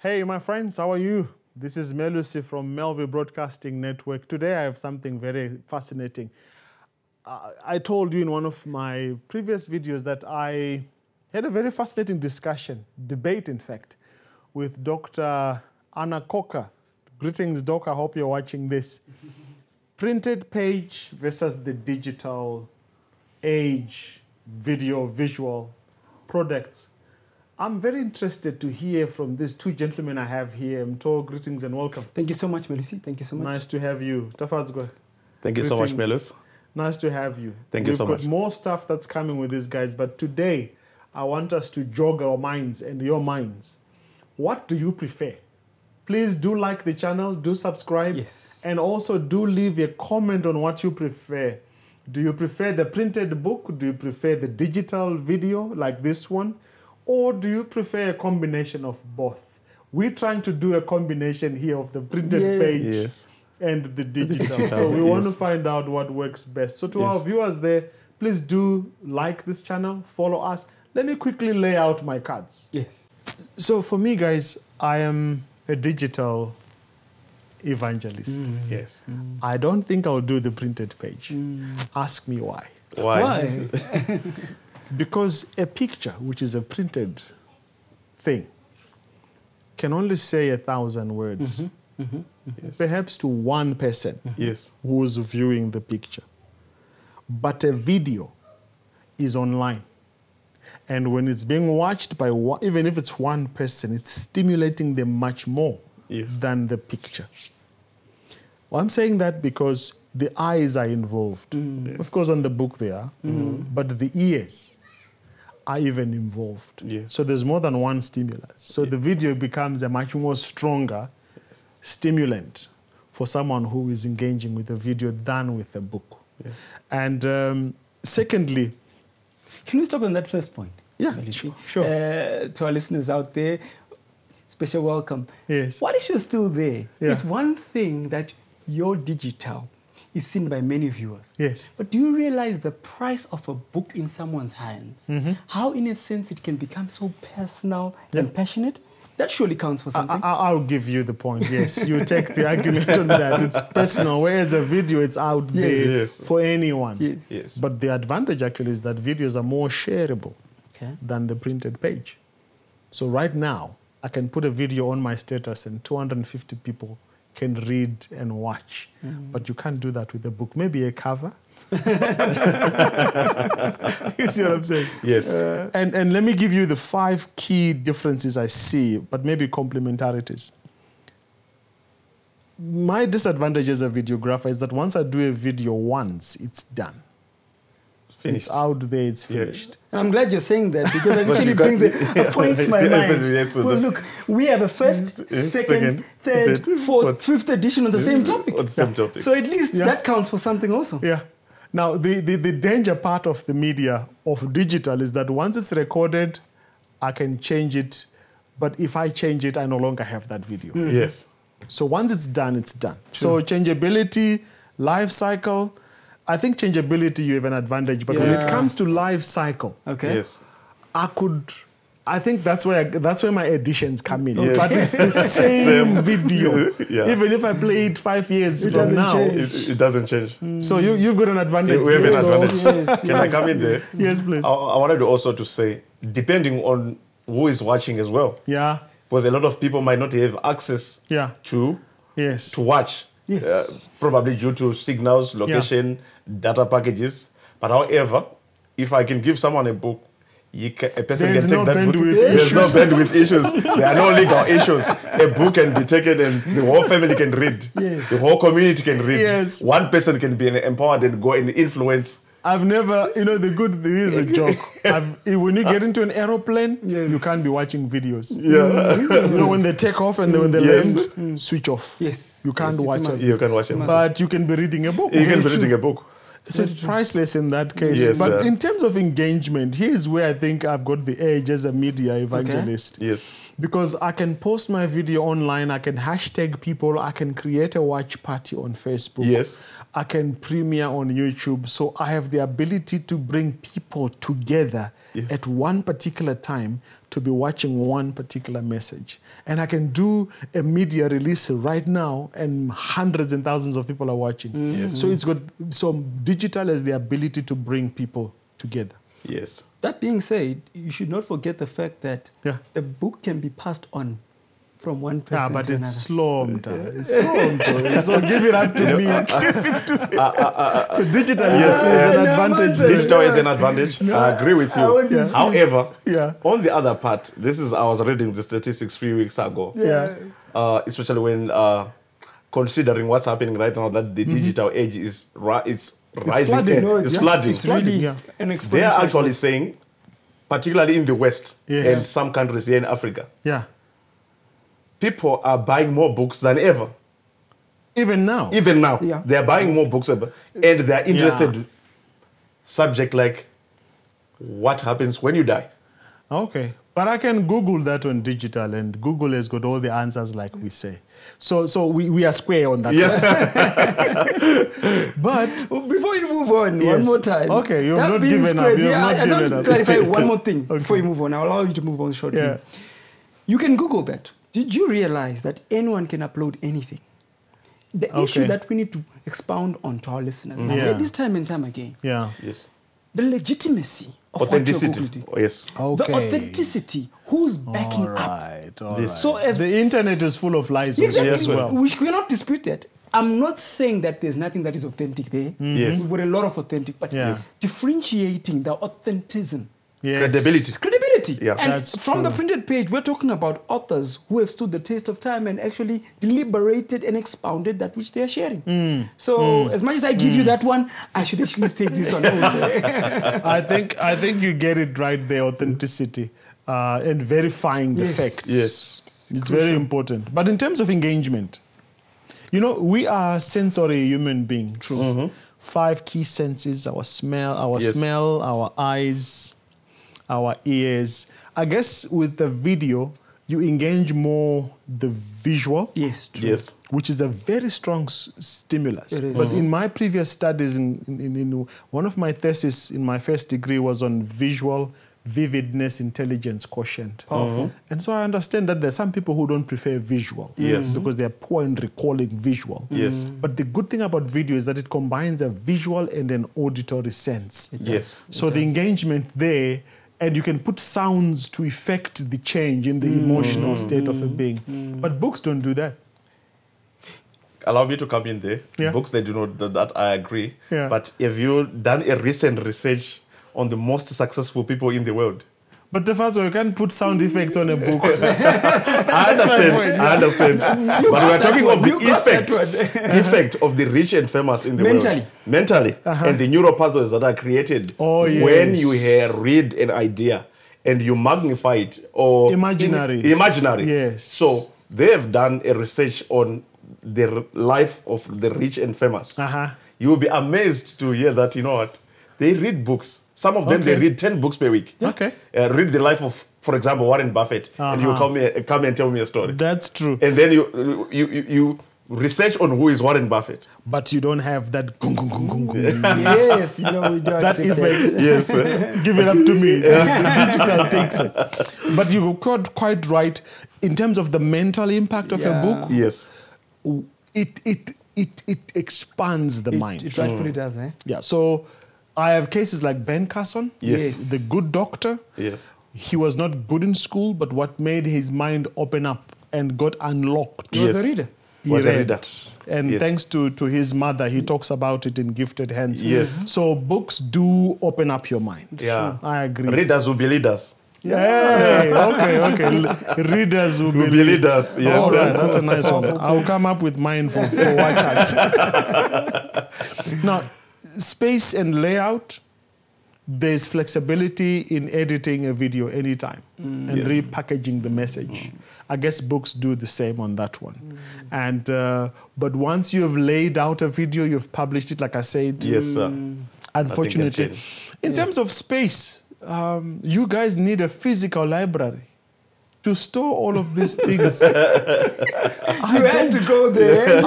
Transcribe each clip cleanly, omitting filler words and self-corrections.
Hey, my friends, how are you? This is Melusi from MelVee Broadcasting Network. Today I have something very fascinating. I told you in one of my previous videos that I had a very fascinating discussion, debate in fact, with Dr. Anna Coker. Greetings, Doc, I hope you're watching this. Printed page versus the digital age, video, visual products. I'm very interested to hear from these two gentlemen I have here. Mto, greetings and welcome. Thank you so much, Melusi. Thank you so much. Nice to have you. Tafadzwa. Thank you so much, Melus. Nice to have you. Thank you so much. We've got more stuff that's coming with these guys, but today I want us to jog our minds and your minds. What do you prefer? Please do like the channel, do subscribe, Yes. and also do leave a comment on what you prefer. Do you prefer the printed book? Do you prefer the digital video like this one? Or do you prefer a combination of both? We're trying to do a combination here of the printed page and the digital. So we want to find out what works best. So to our viewers there, please do like this channel, follow us. Let me quickly lay out my cards. Yes. So for me, guys, I am a digital evangelist. Yes. I don't think I'll do the printed page. Ask me why. Why? Because a picture, which is a printed thing, can only say 1,000 words. Yes. Perhaps to one person Yes. who's viewing the picture. But a video is online. And when it's being watched by one, even if it's one person, it's stimulating them much more than the picture. Well, I'm saying that because the eyes are involved. Of course, on the book they are, but the ears are even involved. So there's more than one stimulus. So the video becomes a much more stronger stimulant for someone who is engaging with the video than with the book. And secondly, can we stop on that first point? Yeah, Melusi? sure. To our listeners out there, special welcome. Yes. While you're still there, Yeah. it's one thing that your digital is seen by many viewers. Yes. But do you realize the price of a book in someone's hands? How, in a sense, it can become so personal and passionate? That surely counts for something. I'll give you the point, yes. You take the argument on that. It's personal, whereas a video, it's out there for anyone. Yes. But the advantage actually is that videos are more shareable than the printed page. So right now, I can put a video on my status and 250 people can read and watch. But you can't do that with a book. Maybe a cover. You see what I'm saying? Yes. And let me give you the 5 key differences I see, but maybe complementarities. My disadvantage as a videographer is that once I do a video once, it's done. Finished. It's out there, it's finished. And I'm glad you're saying that because it actually brings a point to my mind. Yes, Because look, we have a first, second, third, fourth, fifth edition on the same topic. On the same topic. So at least that counts for something also. Yeah. Now, the danger part of the media of digital is that once it's recorded, I can change it. But if I change it, I no longer have that video. Yes. So once it's done, it's done. So changeability, life cycle. I think changeability, you have an advantage. But when it comes to life cycle, I think that's where my additions come in. But it's the same video. Even if I play it 5 years from now, it doesn't change. So you've got an advantage. We have an advantage. Can I come in there? Yes, please. I wanted to also to say, depending on who is watching as well. Yeah. Because a lot of people might not have access to watch. Probably due to signals, location, data packages. But however, if I can give someone a book, a person There's can no take that book. bandwidth There's no bandwidth issues. There are no legal issues. A book can be taken and the whole family can read. The whole community can read. One person can be empowered and go and influence. I've never, the good thing is a joke. When you get into an aeroplane, you can't be watching videos. When they take off and when they land, switch off. You can't watch it. You can watch it. But you can be reading a book. You can be reading a book. So it's priceless in that case. But in terms of engagement, here's where I think I've got the edge as a media evangelist. Because I can post my video online, I can hashtag people, I can create a watch party on Facebook. I can premiere on YouTube. So I have the ability to bring people together at one particular time to be watching one particular message. And I can do a media release right now and hundreds and thousands of people are watching. Yes. So it's got, so digital has the ability to bring people together. Yes. That being said, you should not forget the fact that a book can be passed on from one person but to it's another. slow. It's slow. So give it up to me. Give it to me. So digital is an advantage. Digital is an advantage. No, I agree with you. However, yeah. on the other part, this is, I was reading the statistics 3 weeks ago. Yeah. Especially when considering what's happening right now, that the digital age is rising. Flooding. No, It's flooding. It's really Yeah. an exponential. They are actually saying, particularly in the West Yes. and some countries here in Africa, Yeah. people are buying more books than ever. Even now. Even now, Yeah. they are buying more books ever, and they are interested in subject like what happens when you die. Okay. But I can Google that on digital, and Google has got all the answers like we say. So we are square on that. Yeah. But before you move on, one more time. Okay, you've That not being given up. squared, You've not I just given want to up. clarify one more thing Okay. before you move on. I'll allow you to move on shortly. Yeah. You can Google that. Did you realize that anyone can upload anything? The issue that we need to expound on to our listeners, and I've said this time and time again, yeah. Yes. the legitimacy of Authenticity. what you're Googling. Oh, yes. Okay. The authenticity. Who's backing up? All This- right. So as The internet is full of lies also Exactly. as well. We cannot dispute that. I'm not saying that there's nothing that is authentic there. Yes. We've got a lot of authentic, but Yes. differentiating the authentism. Yes. Credibility. Credibility. Yeah. And That's from the true. printed page, we're talking about authors who have stood the test of time and actually deliberated and expounded that which they are sharing. So as much as I give you that one, I should actually take this one also. I think you get it right there, authenticity and verifying the Yes. facts. Yes. It's very important. But in terms of engagement, you know, we are sensory human beings. True. 5 key senses: our smell, our eyes, our ears. I guess with the video, you engage more the visual. Yes, true. Yes. Which is a very strong stimulus. It is. But in my previous studies, in one of my theses in my first degree was on visual vividness intelligence quotient. And so I understand that there's some people who don't prefer visual. Yes. Because they're poor in recalling visual. Yes. But the good thing about video is that it combines a visual and an auditory sense. Yes. So the engagement there, and you can put sounds to effect the change in the emotional state of a being. But books don't do that. Allow me to come in there. Yeah. Books, they do not do that. I agree. Yeah. But have you done a recent research on the most successful people in the world? But Tefazo, you can't put sound effects on a book. I understand. But we are talking of the effect of the rich and famous in the world. Mentally. And the neural pathways that are created when you read an idea and you magnify it. Or Imaginary. Yes. So they have done a research on the life of the rich and famous. You will be amazed to hear that, you know what, they read books. Some of them, they read 10 books per week. Okay. Read the life of, for example, Warren Buffett, and you come and tell me a story. That's true. And then you research on who is Warren Buffett. But you don't have that gung, gung, gung, gung, gung. Yes, you know, we don't That accept effect. Yes. Give it up to me. The digital takes it. But you got quite right in terms of the mental impact of a book. Yes. It expands the mind. It rightfully does, eh? Yeah. So I have cases like Ben Carson. Yes. The good doctor. Yes. He was not good in school, but what made his mind open up and got unlocked. He was a reader. He Was a read. reader. And thanks to his mother, he talks about it in Gifted Hands. Yes. So books do open up your mind. Yeah. I agree. Readers will be leaders. Yeah. Okay. Readers will be leaders. Yes. All right, that's a nice one. I'll come up with mine for watchers. Now, space and layout, there's flexibility in editing a video anytime and repackaging the message. I guess books do the same on that one. And but once you have laid out a video, you've published it, like I said. Yes, sir. Unfortunately, in terms of space, you guys need a physical library to store all of these things. You had to go there.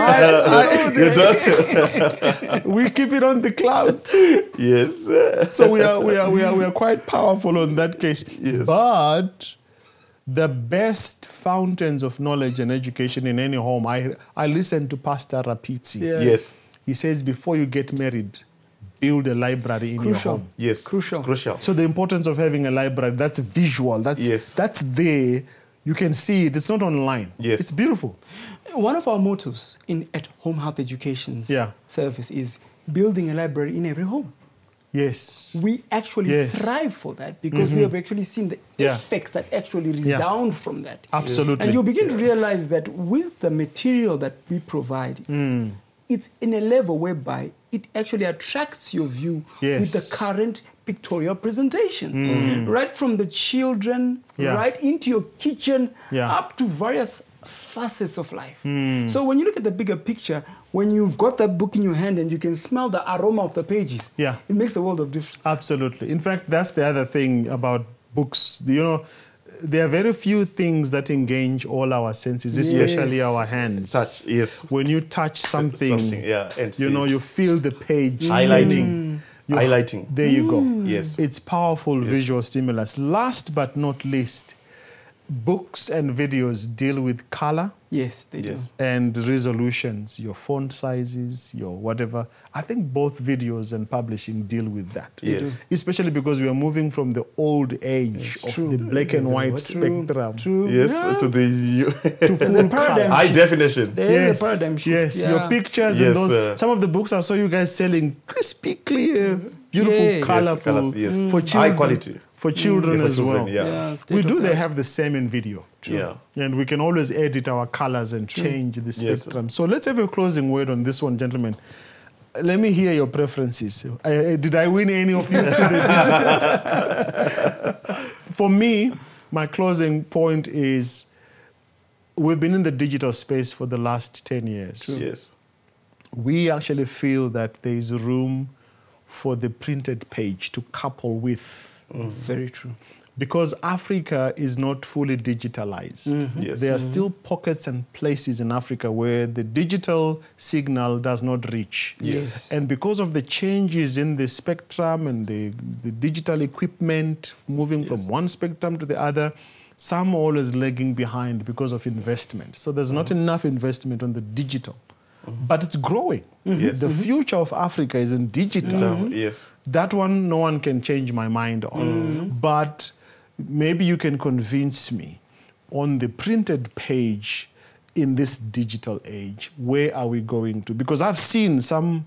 We keep it on the cloud. Yes. So we are quite powerful on that case. Yes. But The best fountains of knowledge and education in any home. I listen to Pastor Rapizzi. Yes. He says before you get married, build a library in your home. Yes. Crucial. So the importance of having a library, that's visual. That's there. You can see it. It's not online. Yes. It's beautiful. One of our mottos at Home Health Education's service is building a library in every home. Yes. We actually thrive for that because we have actually seen the effects that actually resound from that. Absolutely. And you begin to realize that with the material that we provide, it's in a level whereby it actually attracts your view with the current pictorial presentations. Right from the children, right into your kitchen, up to various facets of life. So when you look at the bigger picture, when you've got that book in your hand and you can smell the aroma of the pages, it makes a world of difference. Absolutely. In fact, that's the other thing about books. You know, there are very few things that engage all our senses, especially our hands. Touch, yes. When you touch something, and you know, you feel the page. Highlighting. Highlighting. There you go. Yes. It's powerful visual stimulus. Last but not least, books and videos deal with color. Yes, they do. And resolutions, your font sizes, your whatever. I think both videos and publishing deal with that. Yes. Especially because we are moving from the old age of the black and white spectrum. Yes, to the to full color. High definition. There is a paradigm shift. Yes, your pictures and those. Some of the books I saw you guys selling crispy, clear, beautiful, colorful, for children. High quality. For children as well. We do they have the same in video. And we can always edit our colors and change the spectrum. So let's have a closing word on this one, gentlemen. Let me hear your preferences. Did I win any of you to the digital? For me, my closing point is we've been in the digital space for the last 10 years. Yes. We actually feel that there is room for the printed page to couple with. Very true. Because Africa is not fully digitalized. There are still pockets and places in Africa where the digital signal does not reach. And because of the changes in the spectrum and the digital equipment moving from one spectrum to the other, some are always lagging behind because of investment. So there's not enough investment on the digital. But it's growing. The future of Africa is in digital. That one, no one can change my mind on. But maybe you can convince me on the printed page in this digital age, where are we going to? Because I've seen some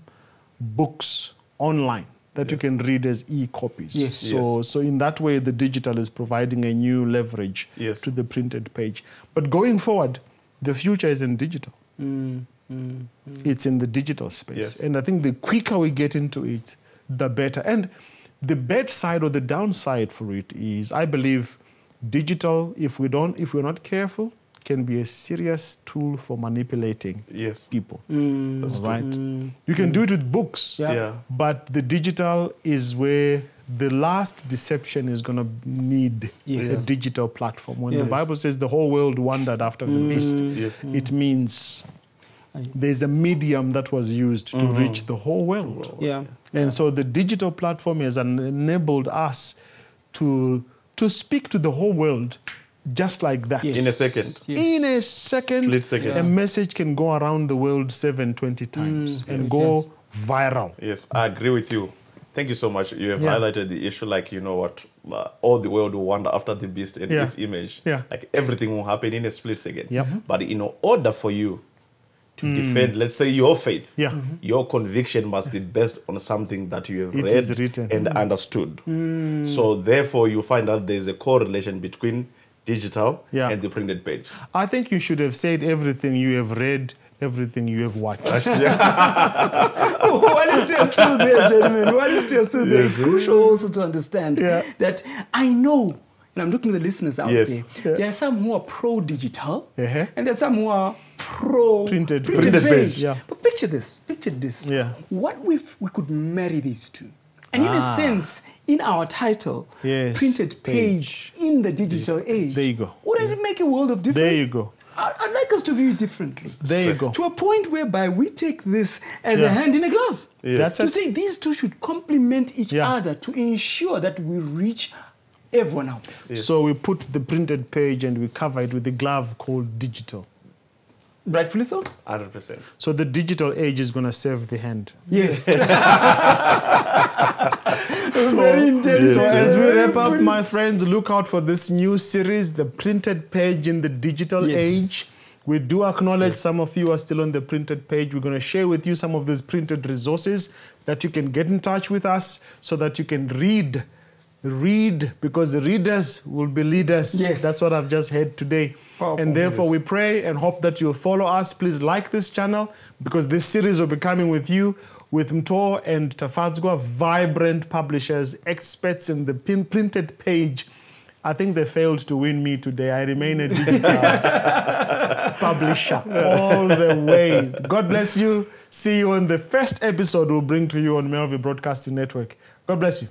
books online that you can read as e-copies. So in that way, the digital is providing a new leverage to the printed page. But going forward, the future is in digital. It's in the digital space. And I think the quicker we get into it, the better. And the bad side or the downside for it is, I believe, digital, if we're not careful, can be a serious tool for manipulating people. That's right. You can do it with books, but the digital is where the last deception is going to need a digital platform. When the Bible says the whole world wandered after the beast, it means there's a medium that was used to reach the whole world. And so the digital platform has enabled us to speak to the whole world just like that. In a second. In a second, split second. A message can go around the world 720 times and go viral. Yes, I agree with you. Thank you so much. You have highlighted the issue, like, you know what, all the world will wander after the beast and his image. Like everything will happen in a split second. But in order for you to defend, let's say, your faith, your conviction must be based on something that you have read and understood. So therefore, you find out there's a correlation between digital and the printed page. I think you should have said everything you have read, everything you have watched. Why is still there, gentlemen? Why is still there? It's crucial also to understand that I know, and I'm looking at the listeners out there, there are some who are pro-digital, and there are some who are pro-printed page. But picture this. What if we could marry these two? And in a sense, in our title, printed page in the digital age, there you go. Wouldn't it make a world of difference? There you go. I'd like us to view it differently. There you go. To a point whereby we take this as a hand in a glove. That's to say these two should complement each other to ensure that we reach everyone out there. Yes. So we put the printed page and we cover it with the glove called digital. Rightfully so? 100%. So the digital age is going to save the hand. Yes. Very intelligent. So as we wrap up, my friends, look out for this new series, The Printed Page in the Digital Age. We do acknowledge some of you are still on the printed page. We're going to share with you some of these printed resources that you can get in touch with us so that you can read, because the readers will be leaders. Yes. That's what I've just heard today. Powerful. And therefore we pray and hope that you'll follow us. Please like this channel, because this series will be coming with you, with Mto and Tafadzwa, vibrant publishers, experts in the printed page. I think they failed to win me today. I remain a digital publisher all the way. God bless you. See you on the first episode we'll bring to you on MelVee Broadcasting Network. God bless you.